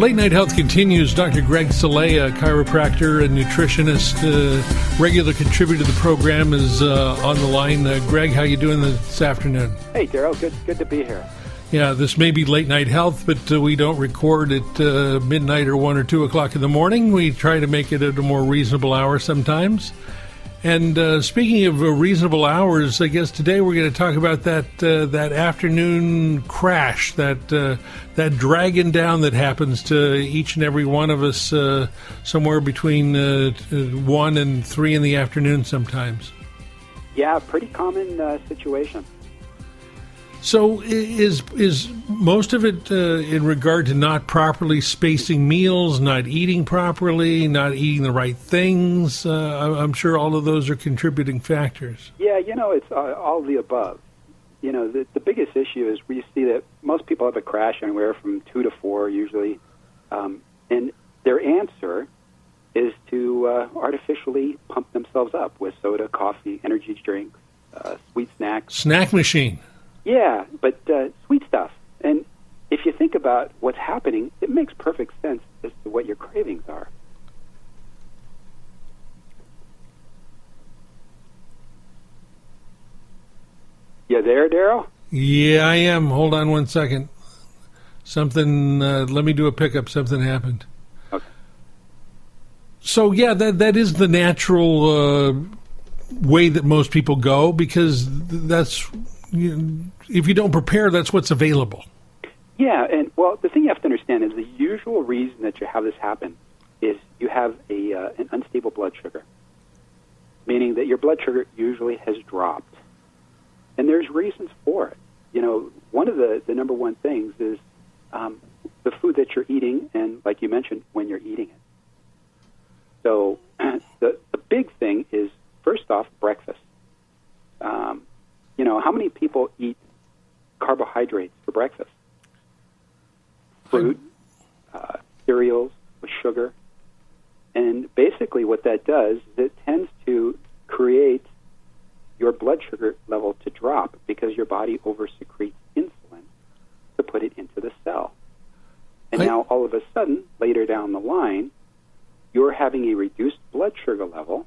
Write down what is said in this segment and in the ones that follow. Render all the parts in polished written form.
Late Night Health continues. Dr. Greg Celaya, chiropractor and nutritionist, regular contributor to the program, is on the line. Greg, how you doing this afternoon? Hey, Daryl. Good to be here. Yeah, this may be Late Night Health, but we don't record at midnight or 1 or 2 o'clock in the morning. We try to make it at a more reasonable hour sometimes. And speaking of reasonable hours, I guess today we're going to talk about that afternoon crash, that dragging down that happens to each and every one of us somewhere between 1 and 3 in the afternoon sometimes. Yeah, pretty common situation. So is most of it in regard to not properly spacing meals, not eating properly, not eating the right things? I'm sure all of those are contributing factors. Yeah, it's all the above. The biggest issue is we see that most people have a crash anywhere from 2 to 4 usually, and their answer is to artificially pump themselves up with soda, coffee, energy drinks, sweet snacks. Snack machine. Yeah, but sweet stuff. And if you think about what's happening, it makes perfect sense as to what your cravings are. You there, Daryl? Yeah, I am. Hold on one second. Something, let me do a pickup. Something happened. Okay. So, yeah, that is the natural way that most people go, because that's... if you don't prepare, that's what's available. Yeah, and well, the thing you have to understand is the usual reason that you have this happen is you have an unstable blood sugar, meaning that your blood sugar usually has dropped. And there's reasons for it. One of the number one things is the food that you're eating, and like you mentioned, when you're eating it. So the big thing is, first off, breakfast. How many people eat carbohydrates for breakfast? Fruit, cereals with sugar. And basically what that does is it tends to create your blood sugar level to drop because your body oversecretes insulin to put it into the cell. And now all of a sudden, later down the line, you're having a reduced blood sugar level,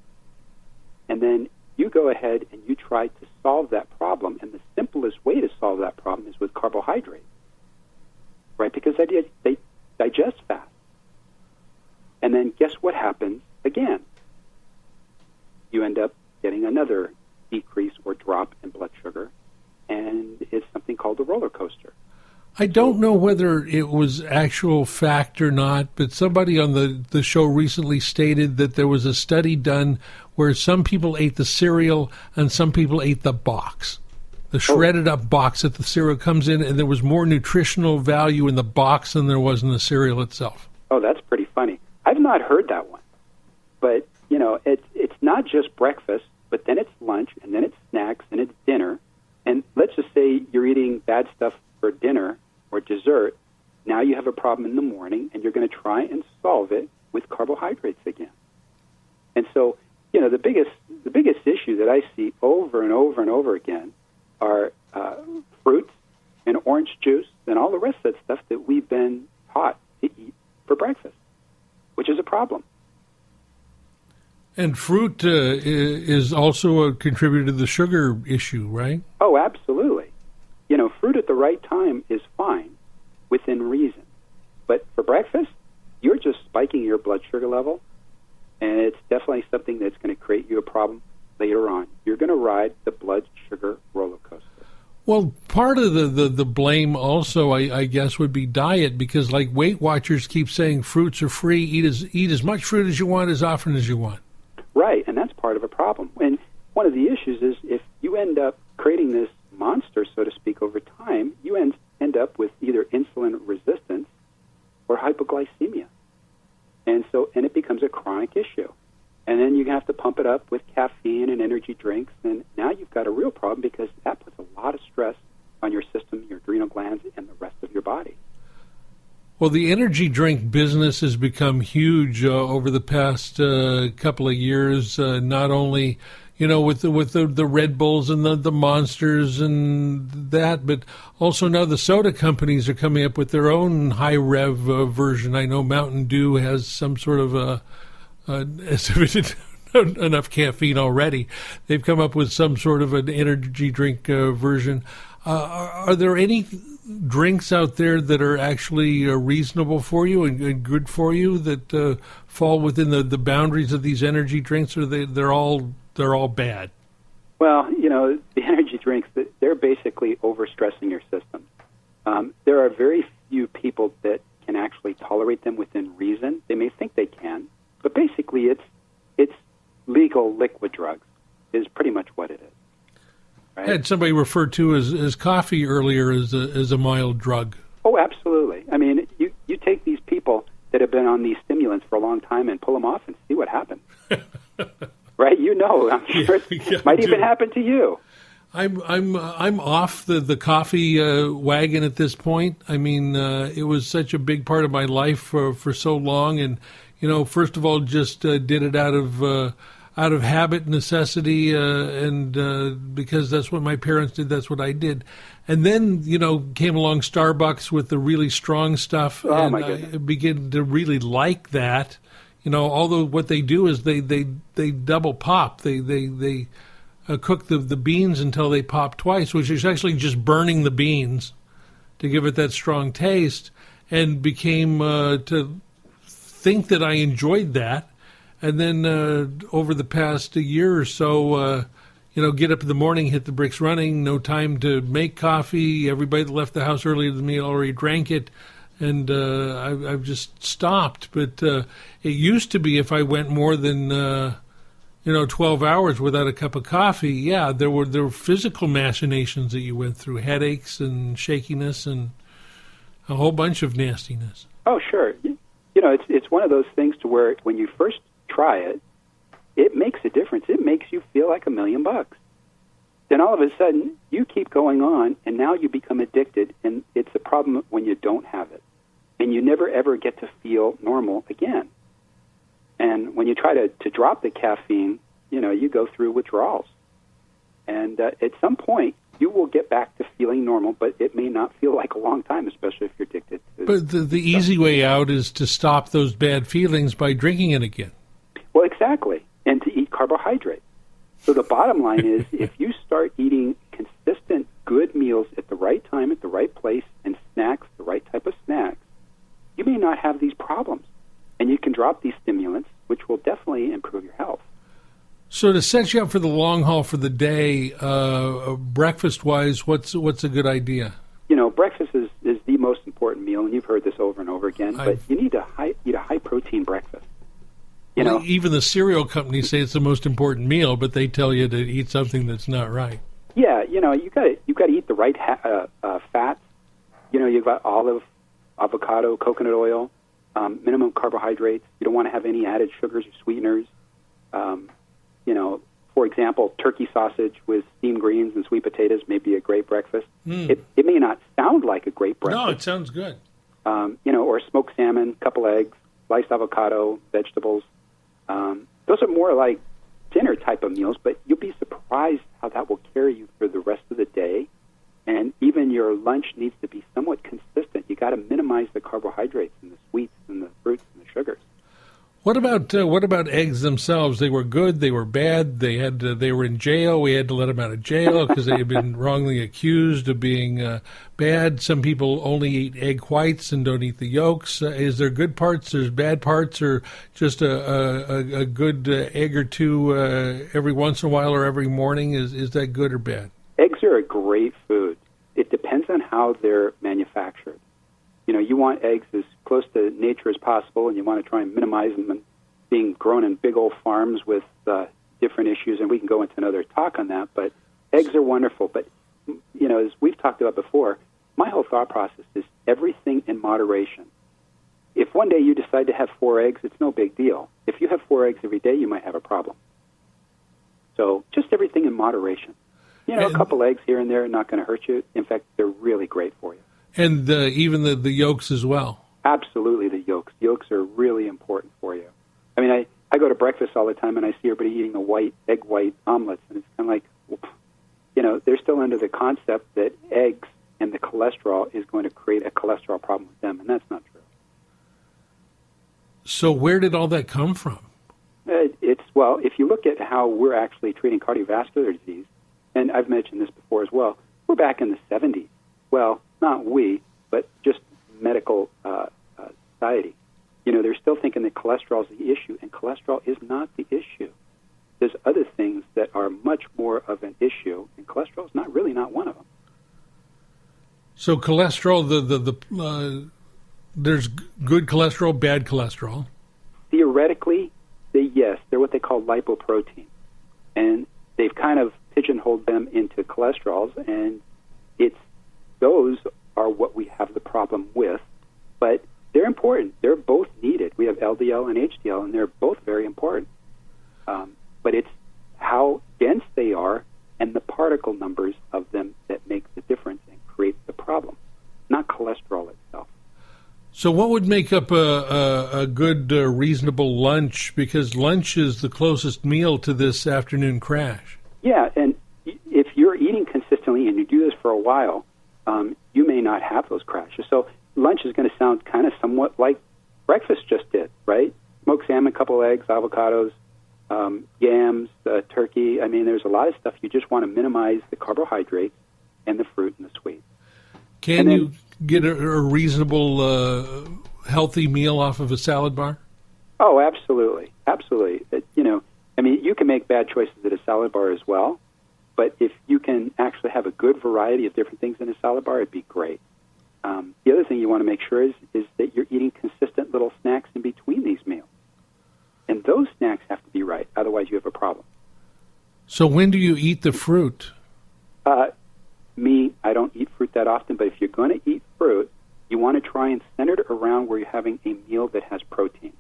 and then you go ahead and you try to solve that problem, and the simplest way to solve that problem is with carbohydrates, right? Because they digest fast. And then guess what happens again? You end up getting another decrease or drop in blood sugar, and it's something called a roller coaster. I don't know whether it was actual fact or not, but somebody on the show recently stated that there was a study done where some people ate the cereal and some people ate the box, the shredded up box that the cereal comes in, and there was more nutritional value in the box than there was in the cereal itself. Oh, that's pretty funny. I've not heard that one. But, it's not just breakfast, but then it's lunch, and then it's snacks, and it's dinner. And let's just say you're eating bad stuff for dinner or dessert. Now you have a problem in the morning, and you're going to try and solve it with carbohydrates again. And so, the biggest issue that I see over and over and over again are fruits and orange juice and all the rest of that stuff that we've been taught to eat for breakfast, which is a problem. And fruit is also a contributor to the sugar issue, right? Oh, absolutely. Fruit at the right time is fine within reason. But for breakfast, you're just spiking your blood sugar level, and it's definitely something that's going to create you a problem later on. You're going to ride the blood sugar roller coaster. Well, part of the blame also, I guess, would be diet, because like Weight Watchers keep saying fruits are free, eat as much fruit as you want, as often as you want. Right, and that's part of a problem. And one of the issues is if you end up creating this monster, so to speak, over time, you end up with either insulin resistance or hypoglycemia. And it becomes a chronic issue. And then you have to pump it up with caffeine and energy drinks, and now you've got a real problem because that puts a lot of stress on your system, your adrenal glands, and the rest of your body. Well, the energy drink business has become huge over the past couple of years. Not only, with the Red Bulls and the Monsters and that. But also now the soda companies are coming up with their own high rev version. I know Mountain Dew has some sort of enough caffeine already. They've come up with some sort of an energy drink version. Are there any drinks out there that are actually reasonable for you and good for you that fall within the boundaries of these energy drinks, or they're all bad? Well, the energy drinks, they're basically overstressing your system. There are very few people that can actually tolerate them within reason. They may think they can, but basically it's legal liquid drugs is pretty much what it is. Right? I had somebody referred to as coffee earlier as a mild drug. Oh, absolutely. I mean, you take these people that have been on these stimulants for a long time and pull them off and see what happens. Right? I'm sure it might even happen to you. I'm off the coffee wagon at this point. I mean, it was such a big part of my life for so long, and first of all, just did it out of habit, necessity, and because that's what my parents did, that's what I did. And then, came along Starbucks with the really strong stuff, oh, and my goodness. I began to really like that. Although what they do is they double pop. They cook the beans until they pop twice, which is actually just burning the beans to give it that strong taste, and became to think that I enjoyed that. And then over the past year or so, get up in the morning, hit the bricks running, no time to make coffee. Everybody that left the house earlier than me already drank it. And I've just stopped. But it used to be if I went more than 12 hours without a cup of coffee, yeah, there were physical machinations that you went through, headaches and shakiness and a whole bunch of nastiness. Oh, sure. It's one of those things to where when you first try it, it makes a difference. It makes you feel like $1 million. Then all of a sudden, you keep going on, and now you become addicted, and it's a problem when you don't have it. And you never, ever get to feel normal again. And when you try to drop the caffeine, you go through withdrawals. And at some point, you will get back to feeling normal, but it may not feel like a long time, especially if you're addicted to But the easy way out is to stop those bad feelings by drinking it again. Well, exactly, and to eat carbohydrates. So the bottom line is if you start eating consistent, good meals at the right time, at the right place, and snacks, the right type of snacks, you may not have these problems. And you can drop these stimulants, which will definitely improve your health. So to set you up for the long haul for the day, breakfast-wise, what's a good idea? Breakfast is the most important meal, and you've heard this over and over again, but you need to eat a high-protein breakfast. Even the cereal companies say it's the most important meal, but they tell you to eat something that's not right. Yeah, you got to eat the right fats. You've got olive, avocado, coconut oil, minimum carbohydrates. You don't want to have any added sugars or sweeteners. For example, turkey sausage with steamed greens and sweet potatoes may be a great breakfast. It may not sound like a great breakfast. No, it sounds good. Or smoked salmon, couple eggs, sliced avocado, vegetables. Those are more like dinner type of meals, but you'll be surprised how that will carry you for the rest of the day. And even your lunch needs to be somewhat consistent. You got to minimize the carbohydrates and the sweets and the fruits and the sugars. What about eggs themselves? They were good. They were bad. They were in jail. We had to let them out of jail because they had been wrongly accused of being bad. Some people only eat egg whites and don't eat the yolks. Is there good parts? There's bad parts, or just a good egg or two every once in a while or every morning? Is that good or bad? Eggs are a great food. It depends on how they're manufactured. You want eggs as close to nature as possible, and you want to try and minimize them and being grown in big old farms with different issues, and we can go into another talk on that. But eggs are wonderful. But, as we've talked about before, my whole thought process is everything in moderation. If one day you decide to have 4 eggs, it's no big deal. If you have 4 eggs every day, you might have a problem. So just everything in moderation. A couple eggs here and there are not going to hurt you. In fact, they're really great for you. And even the yolks as well. Absolutely, the yolks. Yolks are really important for you. I mean, I go to to breakfast all the time and I see everybody eating the egg white omelets, and it's kind of like, they're still under the concept that eggs and the cholesterol is going to create a cholesterol problem with them, and that's not true. So where did all that come from? If you look at how we're actually treating cardiovascular disease, and I've mentioned this before as well, we're back in the 70s. Well, not we, but just medical society. They're still thinking that cholesterol is the issue, and cholesterol is not the issue. There's other things that are much more of an issue, and cholesterol is not one of them. So cholesterol, there's good cholesterol, bad cholesterol. Theoretically, yes, they're what they call lipoproteins, and they've kind of pigeonholed them into cholesterols, and those are what we have the problem with, but they're important. They're both needed. We have LDL and HDL, and they're both very important. But it's how dense they are and the particle numbers of them that make the difference and create the problem, not cholesterol itself. So what would make up a good, reasonable lunch? Because lunch is the closest meal to this afternoon crash. Yeah, and if you're eating consistently and you do this for a while, you may not have those crashes. So lunch is going to sound kind of somewhat like breakfast just did, right? Smoked salmon, couple eggs, avocados, yams, turkey. I mean, there's a lot of stuff. You just want to minimize the carbohydrates and the fruit and the sweet. Can you get a reasonable, healthy meal off of a salad bar? Oh, absolutely. Absolutely. You can make bad choices at a salad bar as well, but if you can actually have a good variety of different things in a salad bar, it'd be great. The other thing you want to make sure is that you're eating consistent little snacks in between these meals. And those snacks have to be right, otherwise you have a problem. So when do you eat the fruit? I don't eat fruit that often, but if you're going to eat fruit, you want to try and center it around where you're having a meal that has protein.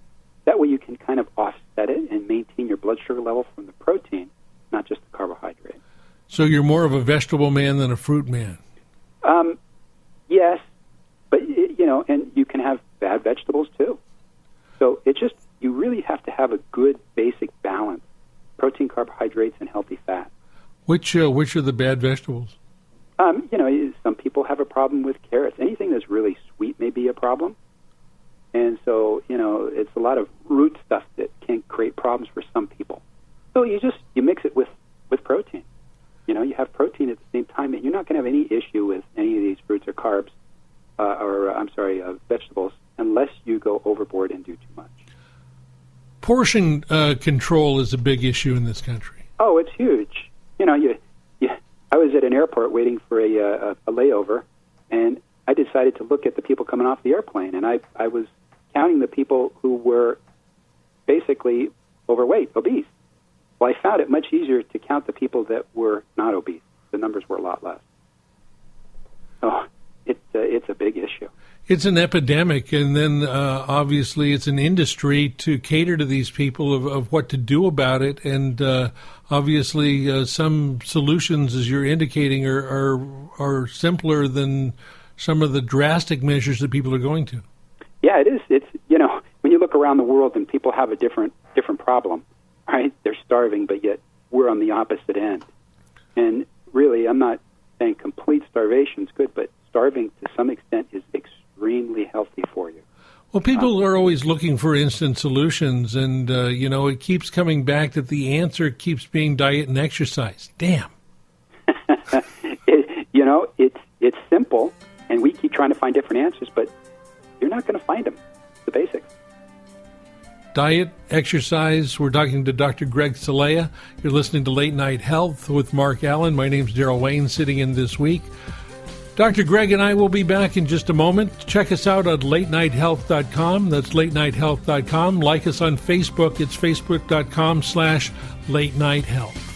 That way you can kind of offset it and maintain your blood sugar level from the protein, not just the carbohydrate. So you're more of a vegetable man than a fruit man? Yes, but, and you can have bad vegetables too. So you really have to have a good basic balance, protein, carbohydrates, and healthy fat. Which are the bad vegetables? Some people have a problem with carrots. Anything that's really sweet may be a problem. And so, it's a lot of root stuff that can create problems for some people. So you mix it with protein. You have protein at the same time, and you're not going to have any issue with any of these fruits or carbs, vegetables, unless you go overboard and do too much. Portion control is a big issue in this country. Oh, it's huge. I was at an airport waiting for a layover, and I decided to look at the people coming off the airplane, and I was counting the people who were basically overweight, obese. Well, I found it much easier to count the people that were not obese. The numbers were a lot less. So it's a big issue. It's an epidemic, and then obviously it's an industry to cater to these people of what to do about it. And obviously some solutions, as you're indicating, are simpler than some of the drastic measures that people are going to. Yeah, it is. It's when you look around the world and people have a different problem, right? They're starving, but yet we're on the opposite end. And really, I'm not saying complete starvation is good, but starving to some extent is extremely healthy for you. Well, people are always looking for instant solutions, and, it keeps coming back that the answer keeps being diet and exercise. Damn. It's simple, and we keep trying to find different answers, but you're not going to find them. The basics. Diet, exercise. We're talking to Dr. Greg Celaya. You're listening to Late Night Health with Mark Alyn. My name's Daryl Wayne, sitting in this week. Dr. Greg and I will be back in just a moment. Check us out at latenighthealth.com. That's latenighthealth.com. Like us on Facebook. It's facebook.com/latenighthealth.